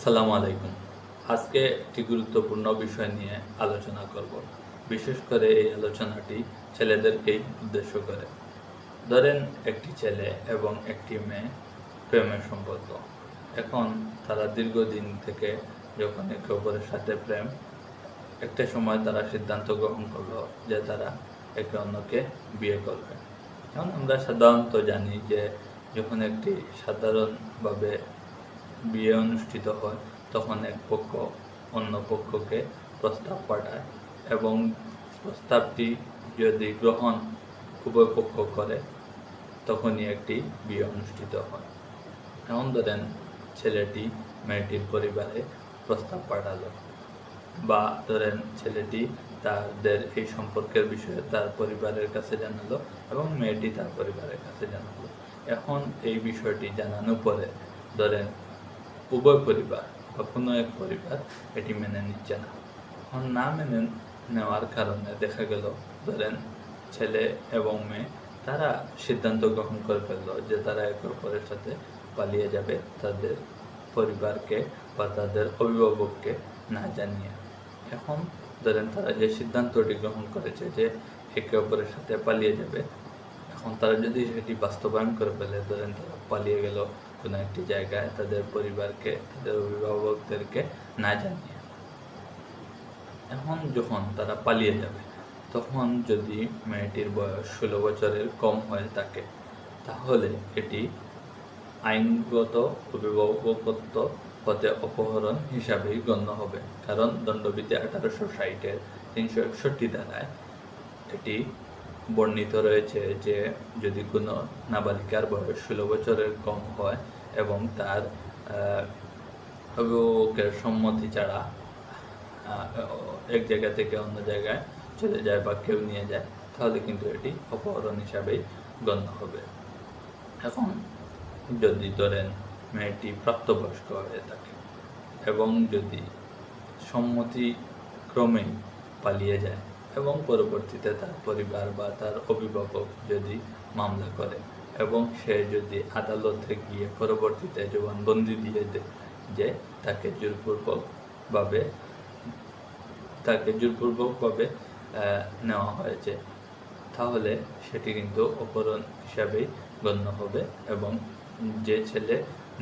আসসালামু আলাইকুম। আজকে একটি গুরুত্বপূর্ণ বিষয় নিয়ে আলোচনা করব। বিশেষ করে এই আলোচনাটি ছেলেদেরকেই উদ্দেশ্য করে। ধরেন একটি ছেলে এবং একটি মেয়ে প্রেমের সম্পর্ক। এখন তারা দীর্ঘদিন থেকে যখন একে অপরের সাথে প্রেম, একটা সময় তারা সিদ্ধান্ত গ্রহণ করলো যে তারা একে অন্যকে বিয়ে করবে। এখন আমরা সাধারণত জানি যে যখন একটি সাধারণভাবে বিয়ে অনুষ্ঠিত হয় তখন এক পক্ষ অন্য পক্ষকে প্রস্তাব পাঠায় এবং প্রস্তাবটি যদি গ্রহণ উভয় পক্ষ করে তখনই একটি বিয়ে অনুষ্ঠিত হয়। এখন ধরেন ছেলেটি মেয়েটির পরিবারে প্রস্তাব পাঠালো, বা ধরেন ছেলেটি তাদের এই সম্পর্কের বিষয়ে তার পরিবারের কাছে জানালো এবং মেয়েটি তার পরিবারের কাছে জানালো। এখন এই বিষয়টি জানানোর পরে ধরেন উভয় পরিবার বা কোনো এক পরিবার এটি মেনে নিচ্ছে না। এখন না মেনে নেওয়ার কারণে দেখা গেল ধরেন ছেলে এবং মেয়ে তারা সিদ্ধান্ত গ্রহণ করে ফেললো যে তারা একে অপরের সাথে পালিয়ে যাবে তাদের পরিবারকে বা তাদের অভিভাবককে না জানিয়ে। এখন ধরেন তারা যে সিদ্ধান্তটি গ্রহণ করেছে যে একে অপরের সাথে পালিয়ে যাবে, এখন তারা যদি সেটি বাস্তবায়ন করে ফেলে, ধরেন তারা পালিয়ে গেল কোনো একটি জায়গায় তাদের পরিবারকে তাদের অভিভাবকদেরকে না জানিয়ে। এখন যখন তারা পালিয়ে যাবে তখন যদি মেয়েটির বয়স 16 বছরের কম হয়ে থাকে তাহলে এটি আইনগত অভিভাবকত্ব হতে অপহরণ হিসাবেই গণ্য হবে, কারণ দণ্ডবিধি 1860-এর 361 ধারায় এটি বর্ণিত রয়েছে যে যদি কোনো নাবালিকার বয়স 16 বছরের কম হয় এবং তার অভিভাবকের সম্মতি ছাড়া এক জায়গা থেকে অন্য জায়গায় চলে যায় বা কেউ নিয়ে যায় তাহলে কিন্তু এটি অপহরণ হিসাবেই গণ্য হবে। এখন যদি ধরেন মেয়েটি প্রাপ্তবয়স্ক হয়ে থাকে এবং যদি সম্মতিক্রমেই পালিয়ে যায় এবং পরবর্তীতে তার পরিবার বা তার অভিভাবক যদি মামলা করে এবং সে যদি আদালতে গিয়ে পরবর্তীতে জবানবন্দি দিয়ে দেয় যে তাকে জোরপূর্বকভাবে নেওয়া হয়েছে, তাহলে সেটি কিন্তু অপহরণ হিসাবেই গণ্য হবে এবং যে ছেলে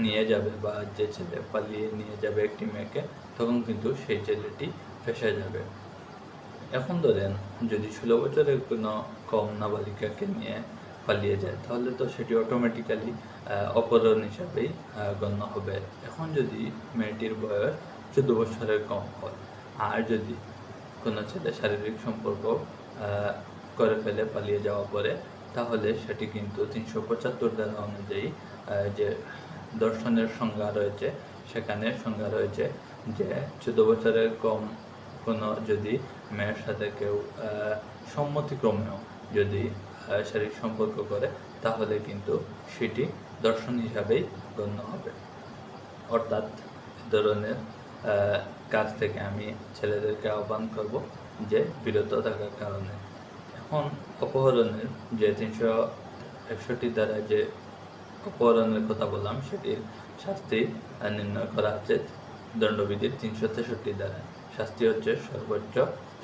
নিয়ে যাবে বা যে ছেলে পালিয়ে নিয়ে যাবে একটি মেয়েকে তখন কিন্তু সেই ছেলেটি ফেঁসে যাবে। এখন ধরেন যদি 16 বছরের কোনো কম নাবালিকাকে নিয়ে পালিয়ে যায় তাহলে তো সেটি অটোমেটিক্যালি অপহরণ হিসাবেই গণ্য হবে। এখন যদি মেয়েটির বয়স 14 বছরের কম হয় আর যদি কোনো ছেলে শারীরিক সম্পর্ক করে ফেলে পালিয়ে যাওয়া পরে তাহলে সেটি কিন্তু 375 ধারা অনুযায়ী যে ধর্ষণের সংজ্ঞা রয়েছে সেখানে সংজ্ঞা রয়েছে যে 14 বছরের কম কোনো যদি মেয়ের সাথে কেউ সম্মতিক্রমেও যদি শারীরিক সম্পর্ক করে তাহলে কিন্তু সেটি ধর্ষণ হিসাবেই গণ্য হবে। অর্থাৎ এ ধরনের কাজ থেকে আমি ছেলেদেরকে আহ্বান করব যে বিরত থাকার কারণে। এখন অপহরণের যে 361 দ্বারা যে অপহরণের কথা বললাম সেটির শাস্তি নির্ণয় করা আছে দণ্ডবিধির 363 দ্বারা। শাস্তি হচ্ছে সর্বোচ্চ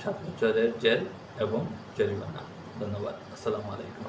7 বছরের জেল এবং জরিমানা। ধন্যবাদ। আসসালামু আলাইকুম।